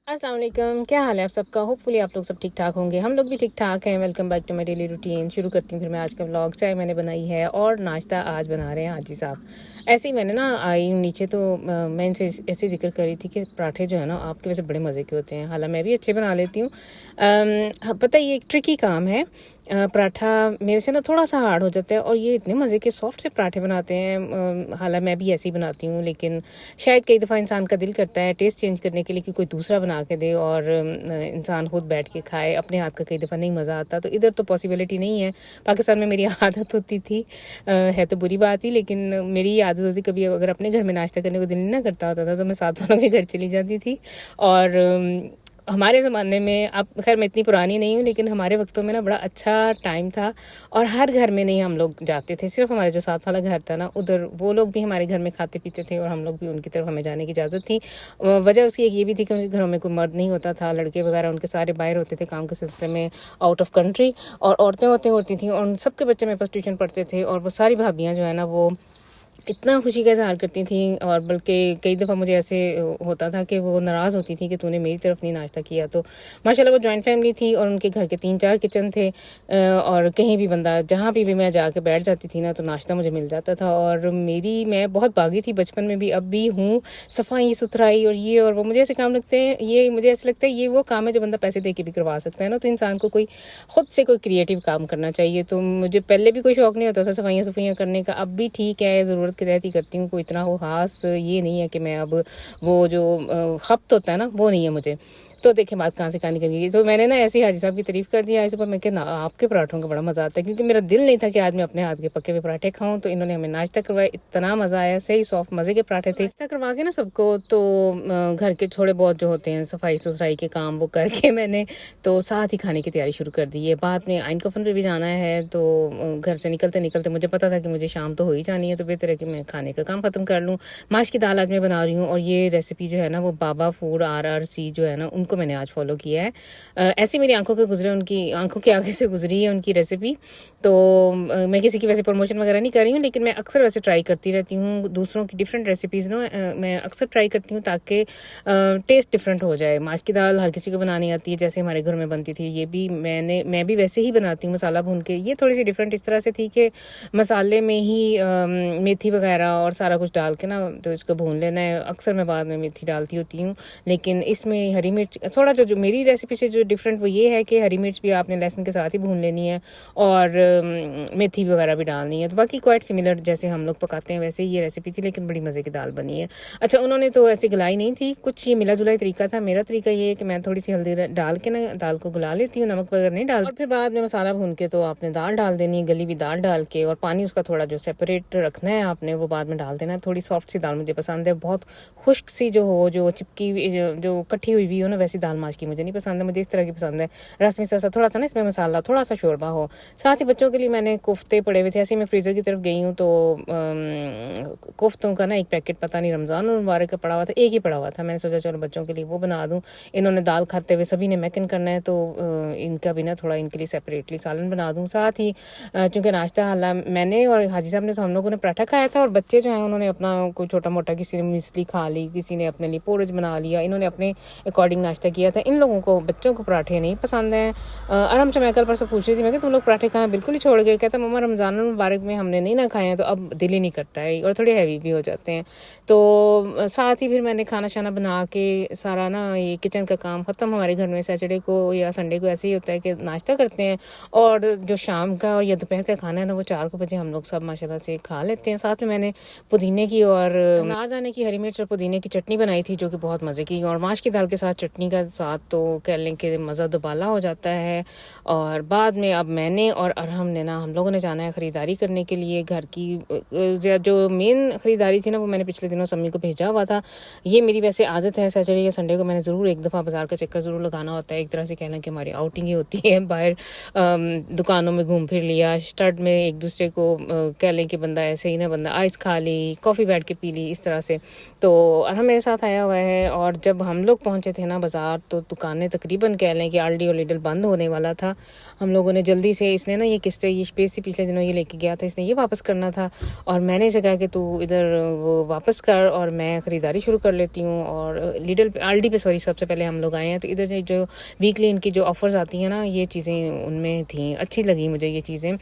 अस्सलाम वालेकुम, क्या हाल है आप सबका। होपफुली आप लोग सब ठीक ठाक होंगे, हम लोग भी ठीक ठाक हैं। Welcome back to my daily routine. शुरू करती हूँ फिर मैं आज का व्लॉग। चाय मैंने बनाई है और नाश्ता आज बना रहे हैं हाजी साहब। ऐसे ही मैंने ना आई नीचे तो मैं इनसे ऐसे जिक्र करी थी कि पराठे जो है ना आपके वैसे बड़े मज़े के होते हैं। हालांकि मैं भी अच्छे बना लेती हूँ। पता है ये एक ट्रिकी काम है। पराठा मेरे से ना थोड़ा सा हार्ड हो जाता है और ये इतने मज़े के सॉफ्ट से पराठे बनाते हैं। हालांकि मैं भी ऐसे ही बनाती हूँ, लेकिन शायद कई दफ़ा इंसान का दिल करता है टेस्ट चेंज करने के लिए कि कोई दूसरा बना के दे और इंसान खुद बैठ के खाए। अपने हाथ का कई दफ़ा नहीं मज़ा आता, तो इधर तो पॉसिबिलिटी नहीं है। पाकिस्तान में मेरी आदत होती थी, है तो बुरी बात ही, लेकिन मेरी आदत होती कभी अगर अपने घर में नाश्ता करने को दिल नहीं ना करता होता था तो मैं साथ वालों के घर चली जाती थी। और हमारे ज़माने में, अब खैर मैं इतनी पुरानी नहीं हूँ, लेकिन हमारे वक्तों में ना बड़ा अच्छा टाइम था और हर घर में नहीं हम लोग जाते थे। सिर्फ हमारे जो साथ वाला घर था ना उधर वो लोग भी हमारे घर में खाते पीते थे और हम लोग भी उनकी तरफ हमें जाने की इजाज़त थी। वजह उसकी एक ये भी थी कि उनके घरों में कोई मर्द नहीं होता था, लड़के वगैरह उनके सारे बाहर होते थे काम के सिलसिले में, आउट ऑफ कंट्री, और औरतें होती थी और उन सबके बच्चे मेरे पास ट्यूशन पढ़ते थे। और वो सारी भाभियाँ जो है ना वो इतना खुशी का इज़हार करती थी, और बल्कि कई दफ़ा मुझे ऐसे होता था कि वो नाराज़ होती थी कि तूने मेरी तरफ नहीं नाश्ता किया। तो माशाल्लाह वो जॉइंट फैमिली थी और उनके घर के 3-4 किचन थे, और कहीं भी बंदा जहाँ भी मैं जाके बैठ जाती थी ना तो नाश्ता मुझे मिल जाता था। और मैं बहुत बागी थी बचपन में भी, अब भी हूँ। सफाई सुथराई और ये और वो मुझे ऐसे काम लगते हैं, ये मुझे ऐसे लगता है ये वो काम है जो बंदा पैसे दे के भी करवा सकता है ना। तो इंसान को खुद से कोई क्रिएटिव काम करना चाहिए। तो मुझे पहले भी कोई शौक नहीं होता था सफाइयाँ करने का, अब भी ठीक है, ज़रूरत के तहत ही करती हूँ। कोई इतना वो खास ये नहीं है कि मैं अब वो जो खपत होता है ना वो नहीं है मुझे। तो देखिए बात कहाँ से कहाँ निकल गई। तो मैंने ना ऐसे ही हाजी साहब की तारीफ़ कर दी आज सुबह। मैं कि ना आपके पराठों का बड़ा मज़ा आता है, क्योंकि मेरा दिल नहीं था कि आज मैं अपने हाथ के पके हुए पराठे खाऊं। तो इन्होंने हमें नाश्ता करवाया, इतना मज़ा आया, सही सॉफ्ट मज़े के पराठे थे। नाश्ता करवा के ना सबको, तो घर के थोड़े बहुत जो होते हैं सफाई सुथराई के काम वो करके मैंने तो साथ ही खाने की तैयारी शुरू कर दी है। बाद में आइन कफन पे भी जाना है, तो घर से निकलते निकलते मुझे पता था कि मुझे शाम तो हो ही जानी है, तो बेहतर है कि मैं खाने का काम ख़त्म कर लूँ। माश की दाल आज मैं बना रही हूँ, और ये रेसिपी जो है ना वो बाबा फूड RRC जो है ना उनको मैंने आज फॉलो किया है। ऐसी मेरी आंखों के गुजरे, उनकी आंखों के आगे से गुजरी है उनकी रेसिपी। तो मैं किसी की वैसे प्रमोशन वगैरह नहीं कर रही हूँ, लेकिन मैं अक्सर वैसे ट्राई करती रहती हूँ दूसरों की डिफरेंट रेसिपीज़ ना। मैं अक्सर ट्राई करती हूँ ताकि टेस्ट डिफरेंट हो जाए। माश की दाल हर किसी को बनानी आती है, जैसे हमारे घर में बनती थी, ये भी मैं भी वैसे ही बनाती हूँ, मसाला भून के। ये थोड़ी सी डिफरेंट इस तरह से थी कि मसाले में ही मेथी वगैरह और सारा कुछ डाल के ना तो इसको भून लेना है। अक्सर मैं बाद में मेथी डालती होती हूँ, लेकिन इसमें हरी मिर्च थोड़ा जो मेरी रेसिपी से जो डिफरेंट वो ये है कि हरी मिर्च भी आपने लहसुन के साथ ही भून लेनी है और मेथी वगैरह भी डालनी है। तो बाकी क्वाइट सिमिलर जैसे हम लोग पकाते हैं वैसे ही ये रेसिपी थी, लेकिन बड़ी मज़े की दाल बनी है। अच्छा, उन्होंने तो ऐसे गलाई नहीं थी, कुछ ये मिला जुला तरीका था। मेरा तरीका ये है कि मैं थोड़ी सी हल्दी डाल के ना दाल को गला लेती हूँ, नमक वगैरह नहीं डाल, और फिर बाद में मसाला भून के तो आपने दाल डाल देनी है, गली हुई दाल डाल के, और पानी उसका थोड़ा जो सेपरेट रखना है आपने वो बाद में डाल देना है। थोड़ी सॉफ्ट सी दाल मुझे पसंद है, बहुत खुश्क सी जो हो, जो चिपकी जो कट्ठी हुई हो ना, वैसी दाल माश की मुझे नहीं पसंद है। मुझे इस तरह की पसंद है, रस मिसा सा, थोड़ा सा ना इसमें मसाला, थोड़ा सा शोरबा हो। साथ ही बच्चों के लिए मैंने कोफ्ते पड़े हुए थे, ऐसे मैं फ्रीज़र की तरफ गई हूँ तो कोफ्तों का ना एक पैकेट, पता नहीं रमज़ान और मुबारक का पड़ा हुआ था, एक ही पड़ा हुआ था। मैंने सोचा चलो बच्चों के लिए वो बना दूँ। इन्होंने दाल खाते हुए सभी ने मैकन करना है, तो इनका भी ना थोड़ा इनके लिए सेपरेटली सालन बना दूँ। साथ ही चूँकि नाश्ता हाल मैंने और हाजी साहब ने तो हम लोगों ने पराठा खाया था, और बच्चे जो हैं उन्होंने अपना कोई छोटा मोटा, किसी ने मिसली खा ली, किसी ने अपने लिए पोरज बना लिया, इन्होंने अपने अकॉर्डिंग नाश्ता किया था। इन लोगों को, बच्चों को पराठे नहीं पसंद हैं। आराम से मैं कल परसों पूछ रही थी, मैं कि तुम लोग पराठे खाना बिल्कुल ही छोड़ गए। कहता मम्मा रमज़ान मुबारक में हमने नहीं ना खाए हैं तो अब दिल ही नहीं करता है, और थोड़े हैवी भी हो जाते हैं। तो साथ ही फिर मैंने खाना शाना बना के सारा ना ये किचन का काम ख़त्म। हमारे घर में सैटरडे को या संडे को ऐसे ही होता है कि नाश्ता करते हैं, और जो शाम का या दोपहर का खाना है ना वो 4 बजे हम लोग सब माशाल्लाह से खा लेते हैं। साथ में मैंने पुदीने की और अनारदाने की, हरी मिर्च और पुदीने की चटनी बनाई थी, जो कि बहुत मज़े की, और माश की दाल के साथ चटनी का साथ तो कह लें कि मज़ा दुबाला हो जाता है। और बाद में अब मैंने और अरहम ने ना, हम लोगों ने जाना है ख़रीदारी करने के लिए। घर की जो मेन ख़रीदारी थी ना वो मैंने पिछले दिनों सम्मी को भेजा हुआ था। ये मेरी वैसे आदत है, सैटरडे या संडे को मैंने ज़रूर एक दफ़ा बाज़ार का चक्कर ज़रूर लगाना होता है। एक तरह से कहना कि हमारी आउटिंग ही होती है, बाहर दुकानों में घूम फिर लिया, स्टड में एक दूसरे को कह लें कि बंदा ऐसे ही ना, बंदा आइस खा ली, कॉफ़ी बैठ के पी ली, इस तरह से। तो अरहम मेरे साथ आया हुआ है, और जब हम लोग पहुँचे थे ना बाज़ार बाज़ार तो दुकानें तकरीबन कह लें कि आल्डी और लिडल बंद होने वाला था। हम लोगों ने जल्दी से, इसने ना ये किस्ते, ये स्पेस पिछले दिनों ये लेके गया था, इसने ये वापस करना था और मैंने इसे कहा कि तू इधर वो वापस कर और मैं ख़रीदारी शुरू कर लेती हूँ। और लिडल पे, आल्डी पे सॉरी, सबसे पहले हम लोग आए हैं तो इधर जो वीकली इनकी जो ऑफ़र्स आती हैं ना, ये चीज़ें उनमें थी, अच्छी लगी मुझे ये चीज़ें।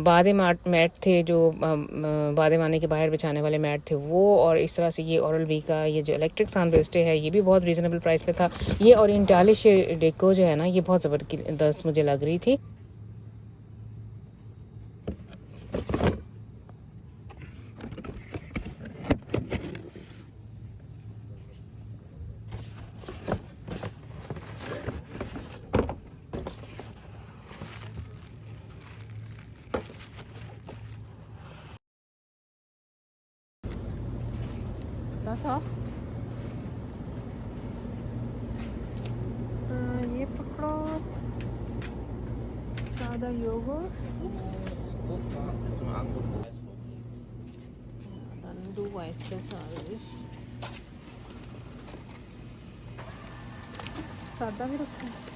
बादे मैट थे जो बादे माने के बाहर बिछाने वाले मैट थे वो, और इस तरह से ये ओरल बी का ये जो इलेक्ट्रिक सनरेस्टे है ये भी बहुत रीज़नेबल प्राइस पे था। ये ओरिएंटालिश डेको जो है ना, ये बहुत ज़बरदस्त मुझे लग रही थी। ये पकड़ो सादा yogurt, dann du weißt besser als ich. सादा भी रखा है।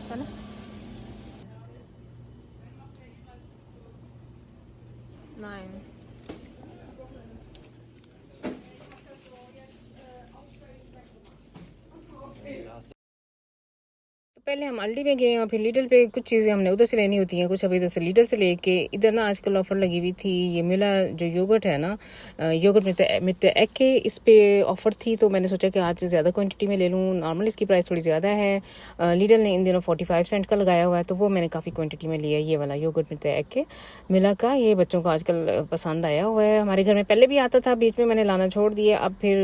चलो Nein. पहले हम अल्डी में गए और फिर लिडल पे कुछ चीज़ें हमने उधर से लेनी होती हैं, कुछ अभी इधर से लिडल से लेके इधर ना आजकल ऑफ़र लगी हुई थी। ये मिला जो योगर्ट है ना, योगर्ट मिलते एग के, इस पे ऑफ़र थी तो मैंने सोचा कि आज ज़्यादा क्वांटिटी में ले लूँ। नॉर्मल इसकी प्राइस थोड़ी ज़्यादा है। लिडल ने इन दिनों 45 सेंट का लगाया हुआ है तो वो मैंने काफ़ी क्वान्टिटी में लिया। ये वाला योगर्ट मिलते एग के मिला का, ये बच्चों को आजकल पसंद आया हुआ है। हमारे घर में पहले भी आता था, बीच में मैंने लाना छोड़ दिया, अब फिर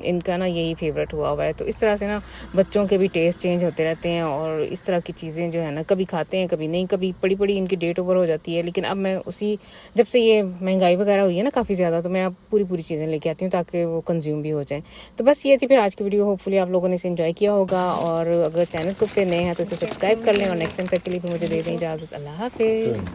इनका ना यही फेवरेट हुआ हुआ है। तो इस तरह से ना बच्चों के भी टेस्ट चेंज होते रहते हैं और इस तरह की चीज़ें जो है ना, कभी खाते हैं कभी नहीं, कभी पड़ी इनकी डेट ओवर हो जाती है। लेकिन अब मैं उसी, जब से ये महंगाई वगैरह हुई है ना काफ़ी ज़्यादा, तो मैं अब पूरी चीज़ें लेके आती हूँ ताकि वो कंज्यूम भी हो जाए। तो बस ये थी फिर आज की वीडियो। होपफुली आप लोगों ने इसे एंजॉय किया होगा और अगर चैनल को पे नए हैं तो इसे सब्सक्राइब कर लें और नेक्स्ट टाइम तक के लिए फिर मुझे दे दें इजाज़त। अल्लाह हाफिज़।